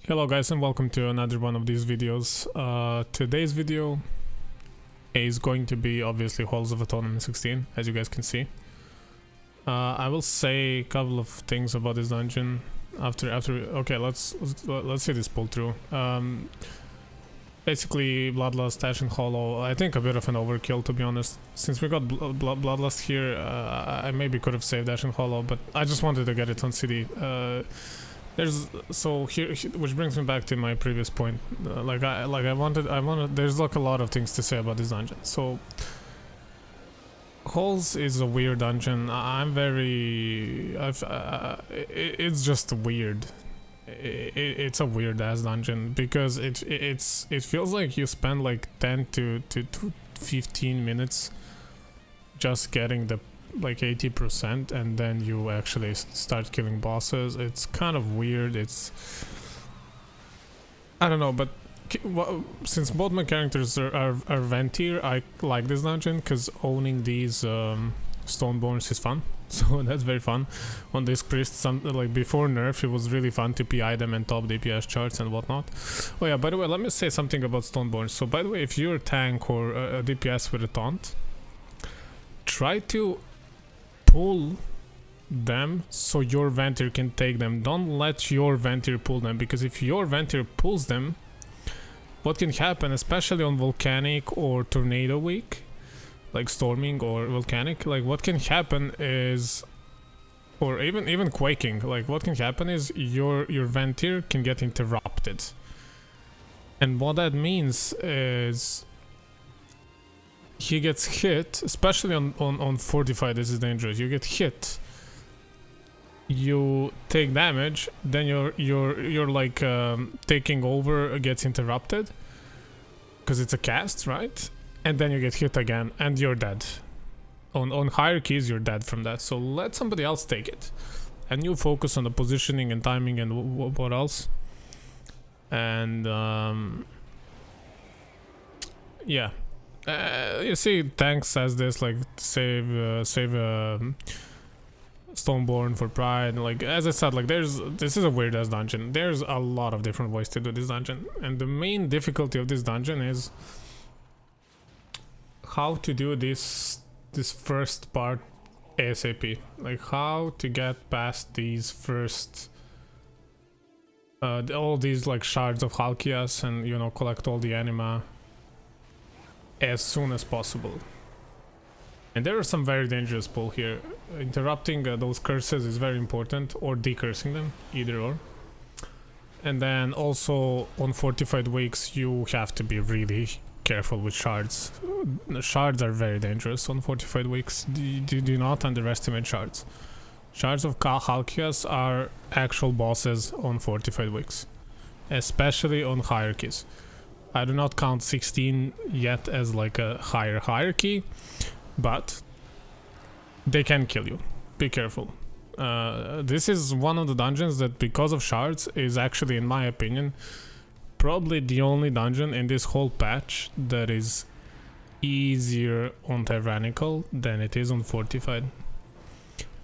Hello guys and welcome to another one of these videos. Today's video is going to be obviously Halls of Atonement 16, as you guys can see. I will say a couple of things about this dungeon after okay, let's see this pull through. Basically Bloodlust, Ashen Hollow, I think a bit of an overkill, to be honest. Since we got Bloodlust here, I maybe could have saved Ashen Hollow, but I just wanted to get it on CD. Which brings me back to my previous point. I wanted. There's like a lot of things to say about this dungeon. So, Halls is a weird dungeon. It's just weird. It's a weird ass dungeon because it feels like you spend like 10 to 15 minutes just getting the like 80% and then you actually start killing bosses. It's kind of weird. I don't know, but since both my characters are Venthyr, I like this dungeon because owning these Stoneborns is fun. So that's very fun. On this priest, like before nerf, it was really fun to PI them and top DPS charts and whatnot. Oh yeah, by the way, let me say something about Stoneborns. So by the way, if you're a tank or a DPS with a taunt, try to pull them so your Venthyr can take them. Don't let your Venthyr pull them, because if your Venthyr pulls them, what can happen, especially on Volcanic or Tornado week, like Storming or Volcanic, like what can happen is, or even Quaking, like what can happen is your Venthyr can get interrupted. And what that means is he gets hit, especially on Fortified. This is dangerous. You get hit, you take damage, then you're like taking over gets interrupted because it's a cast, right? And then you get hit again and you're dead. On hierarchies you're dead from that. So let somebody else take it and you focus on the positioning and timing and what else. And yeah. You see, tanks says this, like save Stoneborn for Pride. Like as I said, like this is a weird ass dungeon. There's a lot of different ways to do this dungeon, and the main difficulty of this dungeon is how to do this first part ASAP. Like how to get past these first all these like shards of Halkias and, you know, collect all the anima as soon as possible. And there are some very dangerous pull here. Interrupting those curses is very important, or decursing them, either or. And then also on Fortified weeks you have to be really careful with shards. Shards are very dangerous on Fortified weeks. Do not underestimate shards. Shards of Halkias are actual bosses on Fortified weeks, especially on hierarchies. I do not count 16 yet as like a higher hierarchy, but they can kill you. Be careful. This is one of the dungeons that, because of shards, is actually, in my opinion, probably the only dungeon in this whole patch that is easier on Tyrannical than it is on Fortified.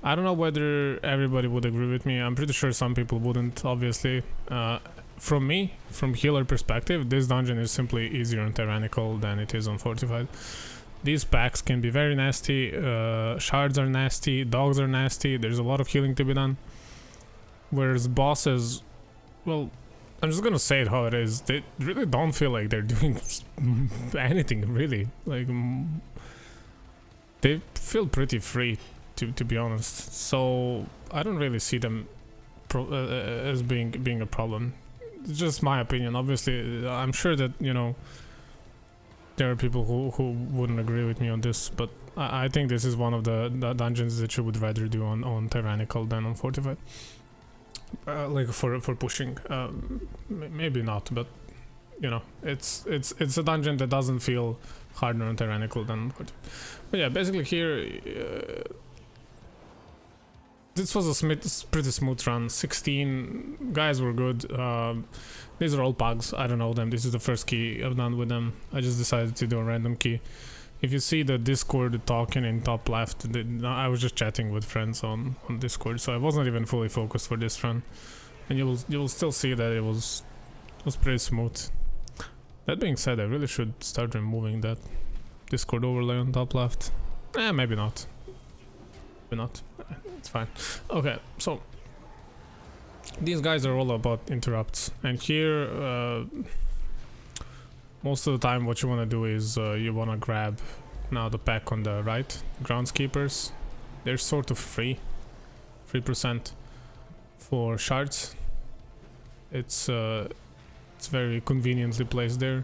I don't know whether everybody would agree with me. I'm pretty sure some people wouldn't, obviously. From me, from healer perspective, this dungeon is simply easier on Tyrannical than it is on Fortified. These packs can be very nasty, shards are nasty, dogs are nasty, there's a lot of healing to be done. Whereas bosses, well, I'm just gonna say it how it is, they really don't feel like they're doing anything, really. Like, they feel pretty free, to be honest. So, I don't really see them as being a problem. It's just my opinion. Obviously, I'm sure that, you know, there are people who wouldn't agree with me on this, but I think this is one of the dungeons that you would rather do on Tyrannical than on Fortified. Like for pushing, maybe not, but you know, it's a dungeon that doesn't feel harder on Tyrannical than on Fortified. But yeah, basically here. This was a pretty smooth run. 16 guys were good. These are all pugs. I don't know them. This is the first key I've done with them. I just decided to do a random key. If you see the Discord talking in top left, I was just chatting with friends on Discord, so I wasn't even fully focused for this run. And you will still see that it was was pretty smooth. That being said, I really should start removing that Discord overlay on top left. Maybe not. Maybe not. It's fine. Okay, so these guys are all about interrupts, and here most of the time what you want to do is you want to grab now the pack on the right, groundskeepers. They're sort of free, 3% for shards. It's very conveniently placed there,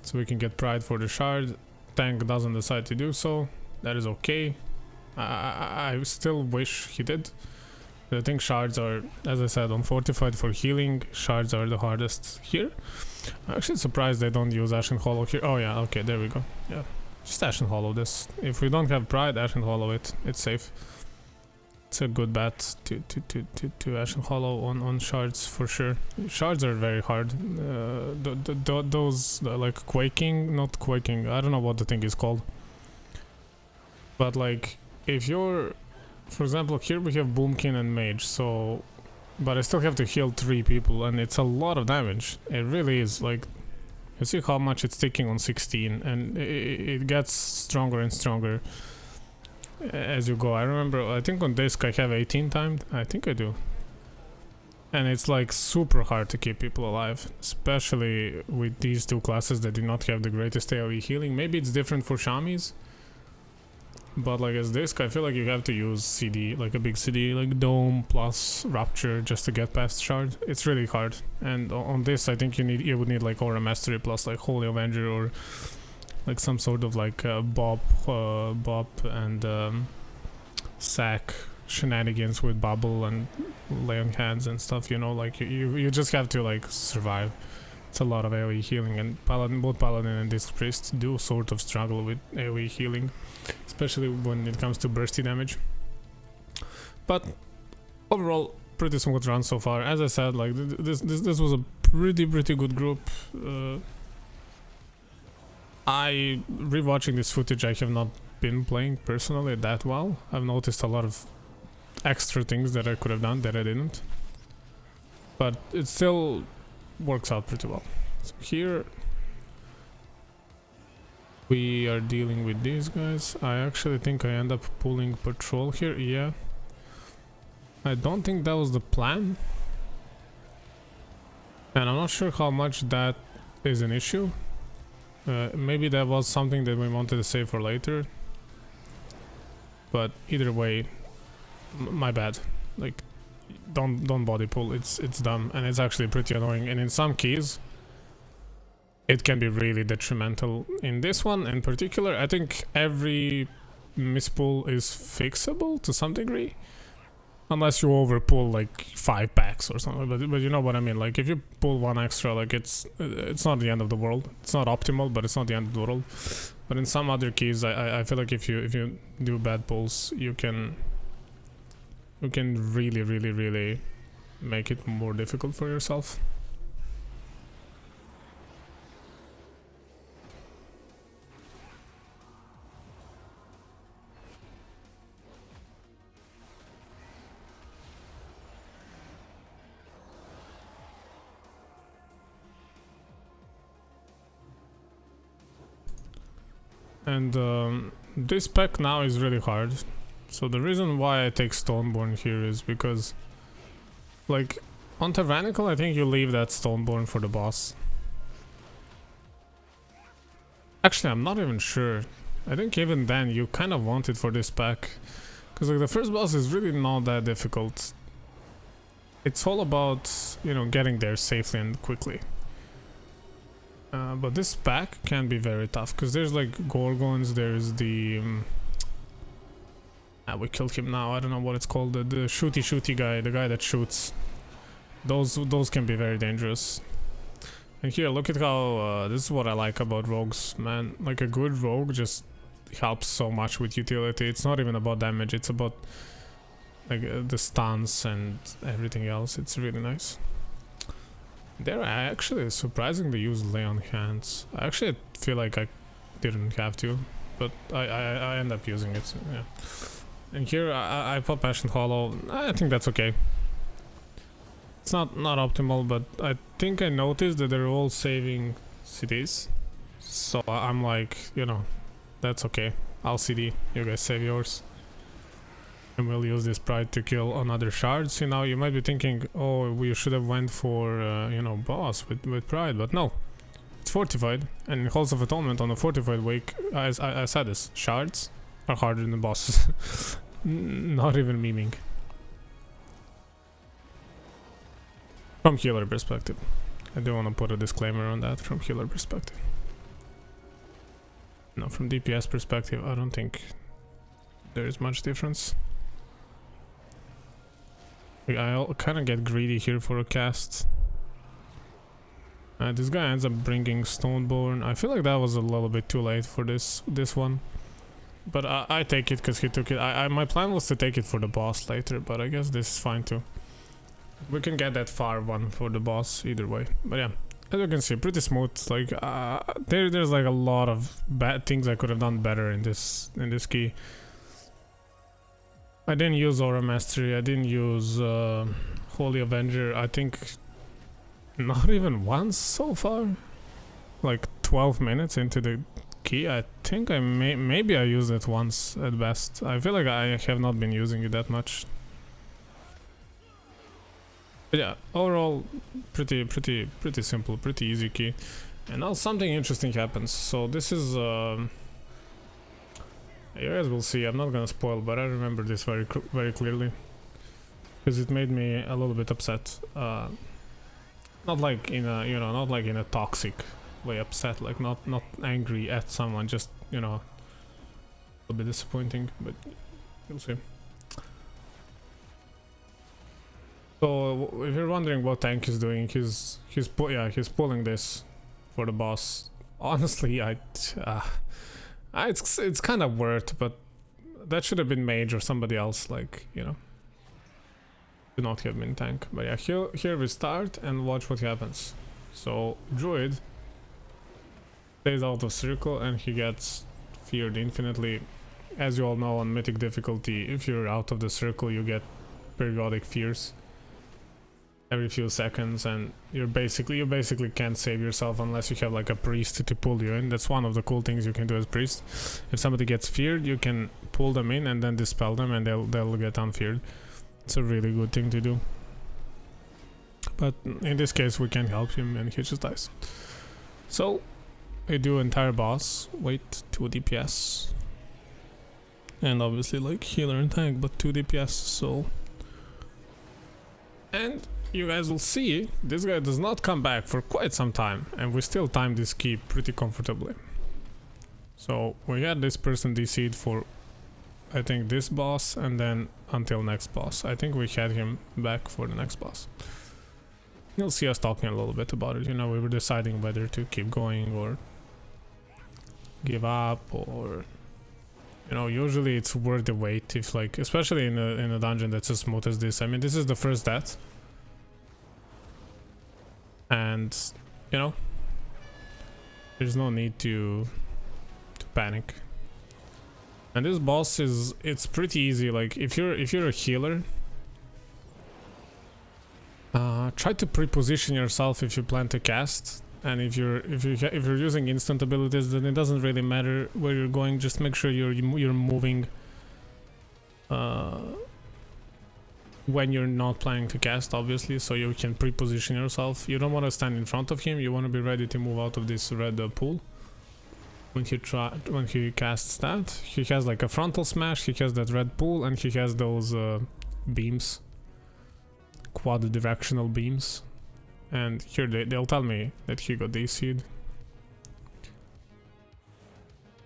so we can get pride for the shard. Tank doesn't decide to do so. That is okay. I still wish he did. I think shards are, as I said, on Fortified for healing, shards are the hardest here. I'm actually surprised they don't use Ashen Hollow here. Oh yeah, okay, there we go. Yeah, just Ashen Hollow this. If we don't have Pride, Ashen Hollow it. It's safe. It's a good bet to Ashen Hollow on shards for sure. Shards are very hard. Those like quaking, not quaking. I don't know what the thing is called. But like if you're, for example, here we have Boomkin and Mage, so, but I still have to heal 3 people, and it's a lot of damage. It really is. Like, you see how much it's taking on 16, and it gets stronger and stronger as you go. I remember, I think on disc I have 18 timed. I think I do. And it's like super hard to keep people alive, especially with these 2 classes that do not have the greatest AoE healing. Maybe it's different for Shamis. But like as disc, I feel like you have to use CD, like a big CD, like Dome plus Rapture, just to get past Shard. It's really hard. And on this, I think you would need like Aura Mastery plus like Holy Avenger, or like some sort of like Bop and Sack shenanigans with Bubble and Lay on Hands and stuff. You know, like you just have to like survive. It's a lot of AoE healing, and both Paladin and Disc Priest do sort of struggle with AoE healing, especially when it comes to bursty damage. But overall, pretty smooth run so far. As I said, like this was a pretty good group. Rewatching this footage, I have not been playing personally that well. I've noticed a lot of extra things that I could have done that I didn't, but it still works out pretty well. So here we are dealing with these guys. I actually think I end up pulling patrol here. Yeah, I don't think that was the plan, and I'm not sure how much that is an issue. Maybe that was something that we wanted to save for later, but either way, my bad. Like, don't body pull. It's dumb, and it's actually pretty annoying, and in some keys it can be really detrimental. In this one in particular, I think every mispull is fixable to some degree, unless you overpull like 5 packs or something. But you know what I mean. Like if you pull 1 extra, like it's not the end of the world. It's not optimal, but it's not the end of the world. But in some other keys, I feel like if you do bad pulls, you can really make it more difficult for yourself. And this pack now is really hard. So the reason why I take Stoneborn here is because, like, on Tyrannical, I think you leave that Stoneborn for the boss. Actually, I'm not even sure. I think even then you kind of want it for this pack, because like the first boss is really not that difficult. It's all about, you know, getting there safely and quickly. But this pack can be very tough, because there's like Gorgons, there's the we killed him now, I don't know what it's called, the shooty guy, the guy that shoots. Those can be very dangerous. And here, look at how this is what I like about rogues, man. Like a good rogue just helps so much with utility. It's not even about damage, it's about like the stuns and everything else. It's really nice. There I actually surprisingly use Lay on Hands. I actually feel like I didn't have to, but I end up using it, so yeah. And here I pop Ashen Hollow. I think that's okay. It's not optimal, but I think I noticed that they're all saving cities. So I'm like, you know, that's okay. I'll CD, you guys save yours. And we'll use this pride to kill another shard. See, now you might be thinking, oh, we should have went for, you know, boss with pride, but no. It's fortified, and in Halls of Atonement on the fortified wake, I said this, shards are harder than bosses. Not even memeing. From healer perspective. I do want to put a disclaimer on that from healer perspective. No, from DPS perspective, I don't think there is much difference. I'll kind of get greedy here for a cast. This guy ends up bringing Stoneborn. I feel like that was a little bit too late for this one. But I take it because he took it. My plan was to take it for the boss later, but I guess this is fine too. We can get that far one for the boss either way. But yeah, as you can see, pretty smooth. Like there's like a lot of bad things I could have done better in this key. I didn't use Aura Mastery. I didn't use Holy Avenger. I think not even once so far. Like 12 minutes into the key. I think I maybe I used it once at best. I feel like I have not been using it that much. But yeah, overall pretty simple, pretty easy key. And now something interesting happens. So this is you guys will see. I'm not gonna spoil, but I remember this very clearly because it made me a little bit upset. Not like in a, you know, not like in a toxic way upset, like not angry at someone, just, you know, a little bit disappointing, but you'll see. So if you're wondering what tank is doing, he's pulling this for the boss. Honestly, it's kind of worth, but that should have been mage or somebody else, like, you know. Should not have been tank. But yeah, here we start and watch what happens. So Druid stays out of circle and he gets feared infinitely. As you all know, on Mythic difficulty, if you're out of the circle you get periodic fears every few seconds, and you basically can't save yourself unless you have like a priest to pull you in. That's one of the cool things you can do as priest. If somebody gets feared, you can pull them in and then dispel them and they'll get unfeared. It's a really good thing to do. But in this case we can't help him and he just dies. So we do entire boss, wait 2 DPS. And obviously like healer and tank, but 2 DPS, so. And you guys will see, this guy does not come back for quite some time, and we still time this key pretty comfortably. So we had this person DC'd for, I think, this boss, and then until next boss. I think we had him back for the next boss. You'll see us talking a little bit about it. You know, we were deciding whether to keep going or give up, or, you know, usually it's worth the wait if, like, especially in a dungeon that's as smooth as this. I mean, this is the first death. And, you know, there's no need to panic. And this boss it's pretty easy. Like if you're a healer, try to pre-position yourself if you plan to cast. And if you're using instant abilities, then it doesn't really matter where you're going. Just make sure you're moving when you're not planning to cast, obviously, so you can pre-position yourself. You don't want to stand in front of him. You want to be ready to move out of this red pool when he casts that. He has like a frontal smash, he has that red pool, and he has those beams, quad directional beams. And here they'll tell me that he got DC'd.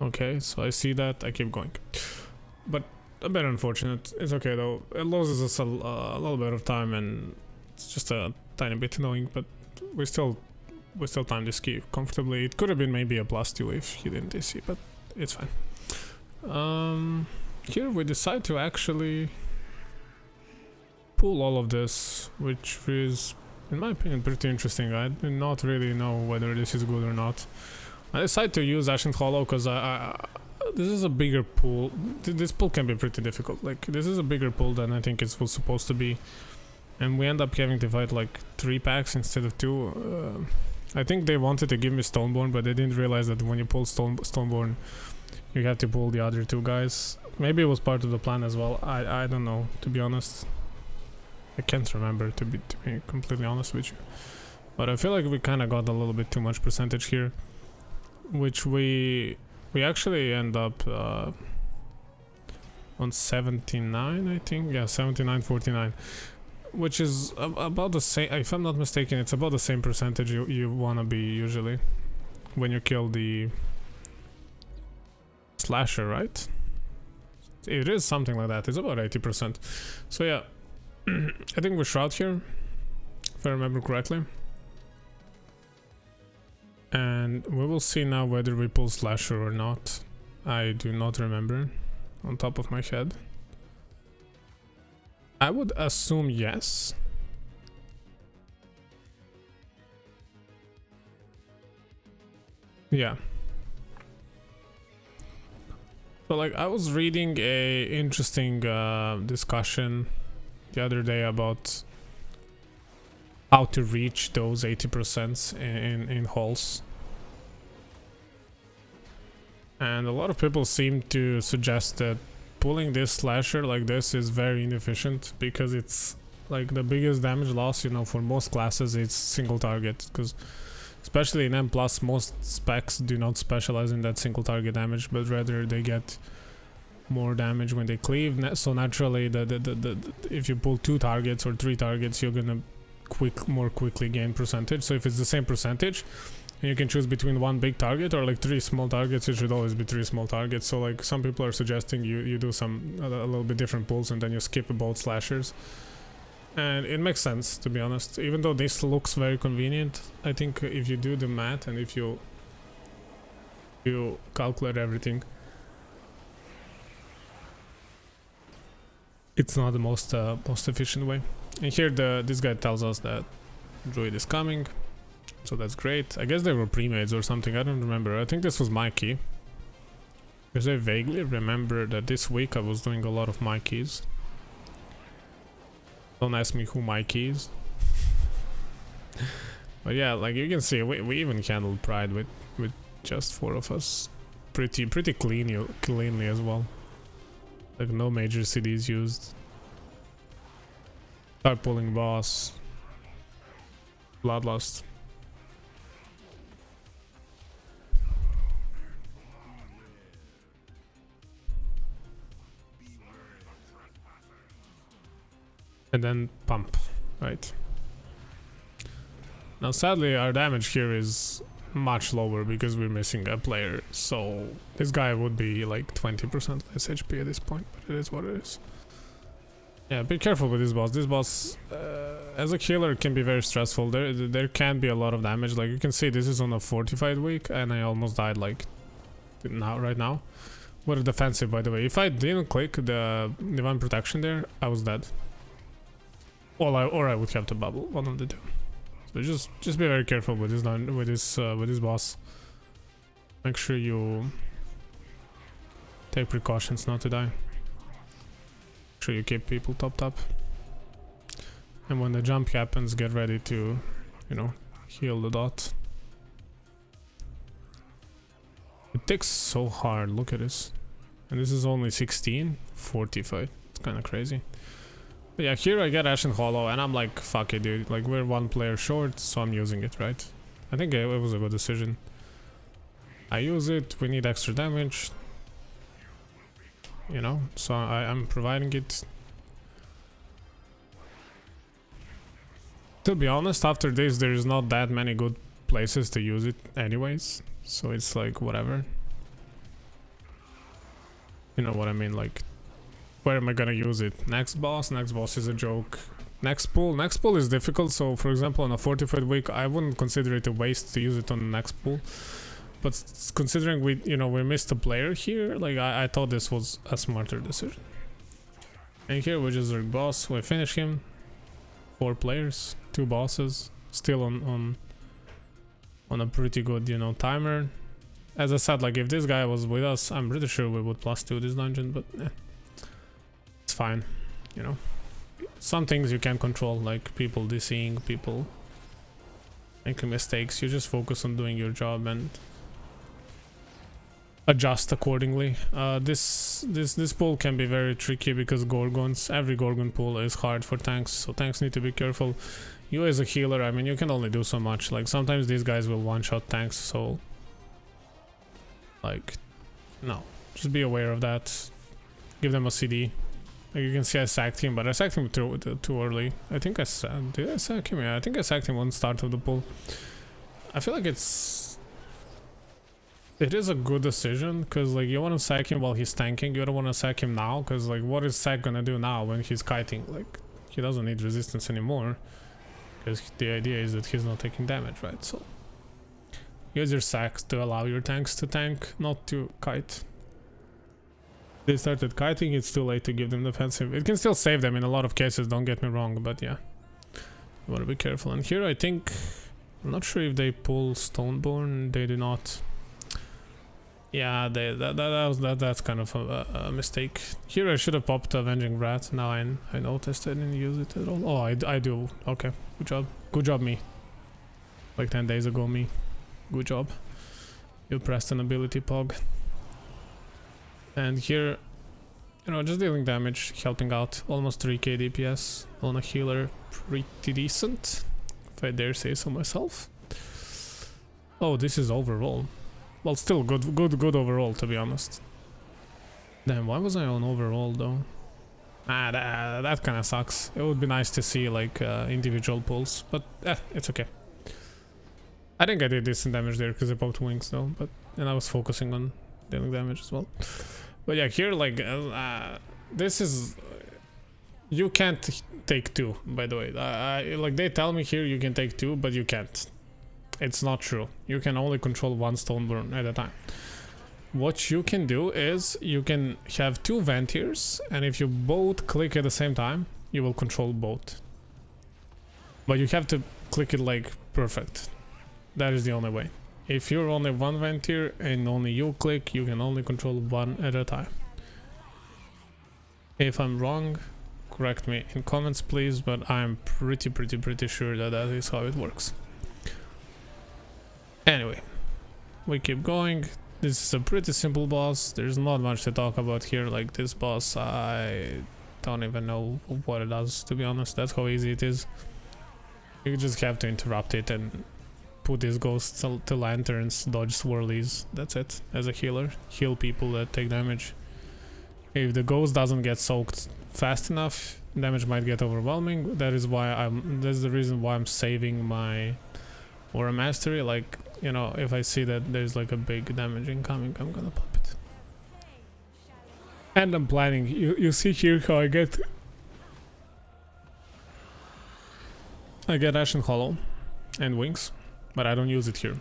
Okay, so I see that, I keep going. But a bit unfortunate. It's okay though. It loses us a little bit of time, and it's just a tiny bit annoying, but we still timed this key comfortably. It could have been maybe a +2 if he didn't DC, but it's fine. Here we decide to actually pull all of this, which is, in my opinion, pretty interesting. I do not really know whether this is good or not. I decided to use Ancient Hollow because this is a bigger pool. This pool can be pretty difficult. Like, this is a bigger pool than I think it was supposed to be. and we end up having to fight like 3 packs instead of 2. I think they wanted to give me Stoneborn, but they didn't realize that when you pull Stoneborn, you have to pull the other 2 guys. Maybe it was part of the plan as well. I don't know, to be honest. I can't remember, to be completely honest with you. But I feel like we kind of got a little bit too much percentage here, which we actually end up on 79, I think. Yeah, 79-49. Which is about the same, if I'm not mistaken, it's about the same percentage you wanna be usually when you kill the slasher, right? It is something like that. It's about 80%. So yeah, I think we shroud here, if I remember correctly. And we will see now whether we pull slasher or not. I do not remember on top of my head. I would assume yes. Yeah. So like I was reading a interesting discussion the other day about how to reach those 80% in halls. And a lot of people seem to suggest that pulling this slasher like this is very inefficient, because it's like the biggest damage loss, you know, for most classes it's single target, because especially in M+, most specs do not specialize in that single target damage, but rather they get more damage when they cleave. So naturally if you pull 2 targets or 3 targets, you're gonna more quickly gain percentage. So if it's the same percentage and you can choose between 1 big target or like 3 small targets, it should always be 3 small targets. So like some people are suggesting you do a little bit different pulls and then you skip both slashers, and it makes sense, to be honest. Even though this looks very convenient, I think if you do the math and if you calculate everything, it's not the most efficient way. And here this guy tells us that druid is coming, so that's great. I guess they were pre-mades or something, I don't remember. I think this was my key, because I vaguely remember that this week I was doing a lot of my keys. Don't ask me who my key is. But yeah, like you can see, we even handled Pride with just 4 of us pretty cleanly as well. Like no major CDs used. Start pulling boss. Bloodlust. And then pump, right? Now sadly our damage here is much lower because we're missing a player, so this guy would be like 20% less HP at this point, but it is what it is. Yeah, be careful with this boss. This boss as a healer can be very stressful. There can be a lot of damage. Like you can see, this is on a fortified week and I almost died like right now. What a defensive, by the way. If I didn't click the divine protection there, I was dead. Or I would have to bubble, one of the two. So just be very careful with this boss. Make sure you take precautions not to die. Make sure you keep people topped up. And when the jump happens, get ready to, you know, heal the dot. It takes so hard, look at this. And this is only 16, 45. It's kind of crazy. But yeah, here I get Ashen Hollow and I'm like, fuck it, dude. Like, we're 1 player short, so I'm using it, right? I think it was a good decision. I use it, we need extra damage. You know, so I'm providing it. To be honest, after this, there is not that many good places to use it anyways. So it's like, whatever. You know what I mean, like, where am I gonna use it? Next boss is a joke. Next pull is difficult, so for example on a fortified week I wouldn't consider it a waste to use it on the next pull. But considering we missed a player here, like I thought this was a smarter decision. And here we just Zerg boss, we finish him. 4 players, 2 bosses, still on a pretty good, you know, timer. As I said, like if this guy was with us, I'm pretty sure we would +2 this dungeon, but it's fine, you know. some things you can control, like people DCing, people making mistakes. You just focus on doing your job and adjust accordingly. This pool can be very tricky because Gorgons, every Gorgon pool is hard for tanks, so tanks need to be careful. You as a healer, I mean, you can only do so much. Like sometimes these guys will one-shot tanks, so like, no, just be aware of that. Give them a CD. Like you can see I sacked him, but I sacked him too early. I think did I sack him? Yeah, I think I sacked him on start of the pool. I feel like it is a good decision, because like you want to sack him while he's tanking. You don't want to sack him now, because like what is sack gonna do now when he's kiting? Like he doesn't need resistance anymore, because the idea is that he's not taking damage, right? So use your sacks to allow your tanks to tank, not to kite. They started kiting, it's too late to give them defensive. It can still save them in a lot of cases, don't get me wrong, but yeah, you want to be careful. And here I think, I'm not sure if they pull Stoneborn. They do not. Yeah, that's kind of a mistake. Here I should have popped Avenging Rat. Now I noticed I didn't use it at all. Oh, I do. Okay, good job me. Like 10 days ago me. Good job. You pressed an ability pog. And here, you know, just dealing damage, helping out. Almost 3k DPS on a healer, pretty decent, if I dare say so myself. Oh, this is overall. Well, still good overall, to be honest. Damn, why was I on overall though? That kind of sucks. It would be nice to see like individual pulls, but it's okay. I think I did decent damage there because I popped wings though, and I was focusing on dealing damage as well. But yeah, here like this is, you can't take 2, by the way. Like they tell me here you can take 2, but you can't. It's not true. You can only control 1 Stoneborn at a time. What you can do is you can have 2 Venthyrs, and if you both click at the same time, you will control both. But you have to click it like perfect. That is the only way. If you're only 1 Venthyr and only you click, you can only control 1 at a time. If I'm wrong, correct me in comments please, but I'm pretty sure that that is how it works. Anyway, we keep going. This is a pretty simple boss. There's not much to talk about here. Like this boss, I don't even know what it does, to be honest. That's how easy it is. You just have to interrupt it and put these ghosts to lanterns, dodge swirlies. That's it. As a healer, heal people that take damage. If the ghost doesn't get soaked fast enough, damage might get overwhelming. That's the reason why I'm saving my Aura Mastery. Like, you know, if I see that there's like a big damage incoming, I'm gonna pop it. And I'm planning. You see here how I get Ashen Hollow and Wings, but I don't use it here.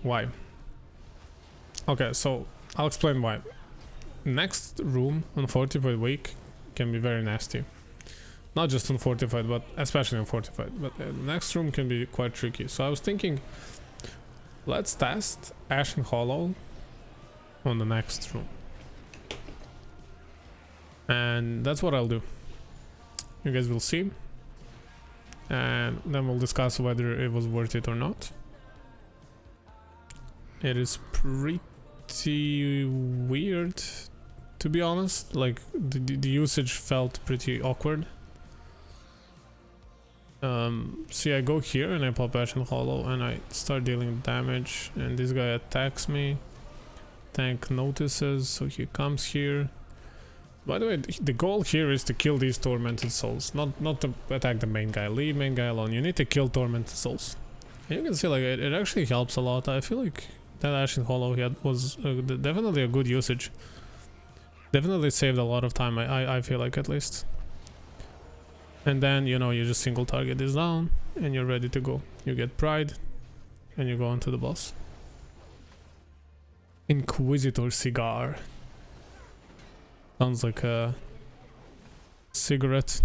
Why? Okay, so I'll explain why. Next room on Fortified week can be very nasty. Not just on Fortified, but especially on Fortified. But the next room can be quite tricky. So I was thinking, let's test Ashen Hollow on the next room. And that's what I'll do. You guys will see. And then we'll discuss whether it was worth it or not. It is pretty weird, to be honest. Like the usage felt pretty awkward. See, I go here and I pop Ashen Hollow and I start dealing damage, and this guy attacks me. Tank notices, so he comes here. By the way, the goal here is to kill these tormented souls, not to attack the main guy. Leave main guy alone. You need to kill tormented souls. And you can see like it actually helps a lot. I feel like that Ashen Hollow was definitely a good usage. Definitely saved a lot of time. I feel like, at least. And then, you know, you just single target this down and you're ready to go. You get Pride and you go on to the boss. Inquisitor Cigar. Sounds like a cigarette.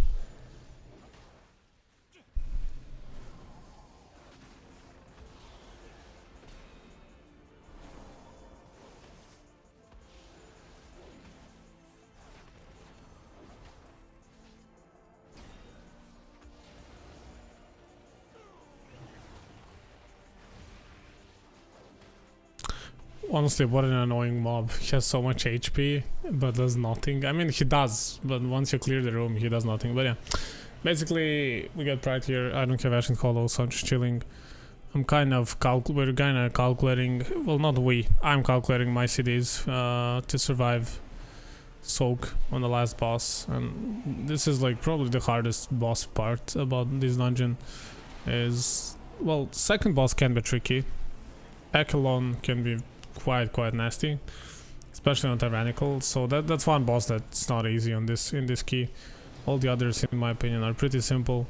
Honestly, what an annoying mob. He has so much HP, but does nothing. I mean, he does, but once you clear the room, he does nothing. But yeah, basically, we got Pride here. I don't have Ashen Hollow, so I'm just chilling. I'm kind of calculating, well, not we, I'm calculating my CDs to survive Soak on the last boss. And this is like probably the hardest boss part about this dungeon is, well, second boss can be tricky. Echelon can be quite nasty, especially on Tyrannical. So that's one boss that's not easy on this in this key. All the others, in my opinion, are pretty simple.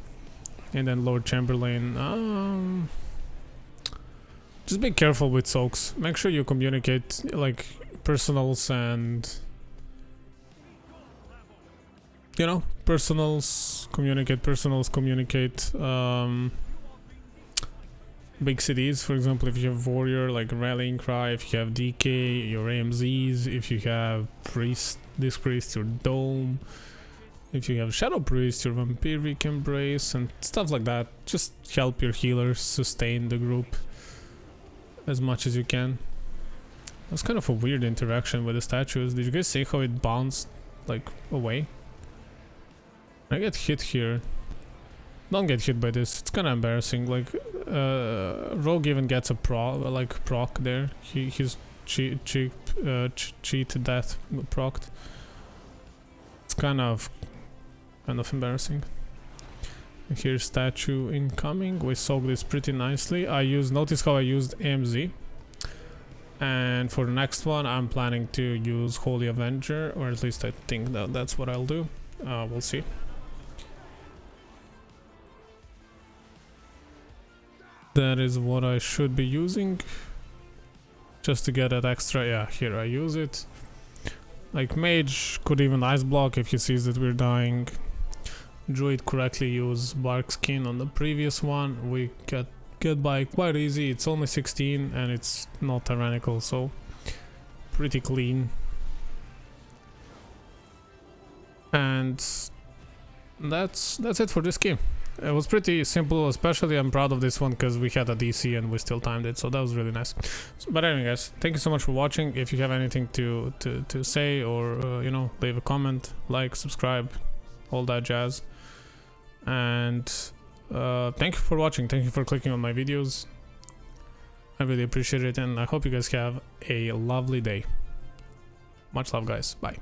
And then Lord Chamberlain. Just be careful with soaks. Make sure you communicate like personals and, you know, personals communicate. Big CDs, for example, if you have Warrior, like Rallying Cry, if you have DK, your AMZs, if you have Priest, Disc Priest, your Dome, if you have Shadow Priest, your Vampiric Embrace, and stuff like that. Just help your healers sustain the group as much as you can. That's kind of a weird interaction with the statues. Did you guys see how it bounced, like, away? I get hit here. Don't get hit by this, it's kind of embarrassing. Like, Rogue even gets a proc there. He's cheat death procced. It's kind of embarrassing. And here's statue incoming. We soak this pretty nicely. Notice how I used AMZ. And for the next one, I'm planning to use Holy Avenger, or at least I think that's what I'll do. We'll see. That is what I should be using, just to get that extra. Yeah, here I use it. Like Mage could even ice block if he sees that we're dying. Druid correctly used Bark Skin on the previous one. We get by quite easy. It's only 16 and it's not tyrannical, so pretty clean. And that's it for this game. It was pretty simple, especially I'm proud of this one because we had a DC and we still timed it, so that was really nice. But anyway guys, thank you so much for watching. If you have anything to say or you know, leave a comment, like, subscribe, all that jazz. And thank you for watching, thank you for clicking on my videos. I really appreciate it, and I hope you guys have a lovely day. Much love guys, bye.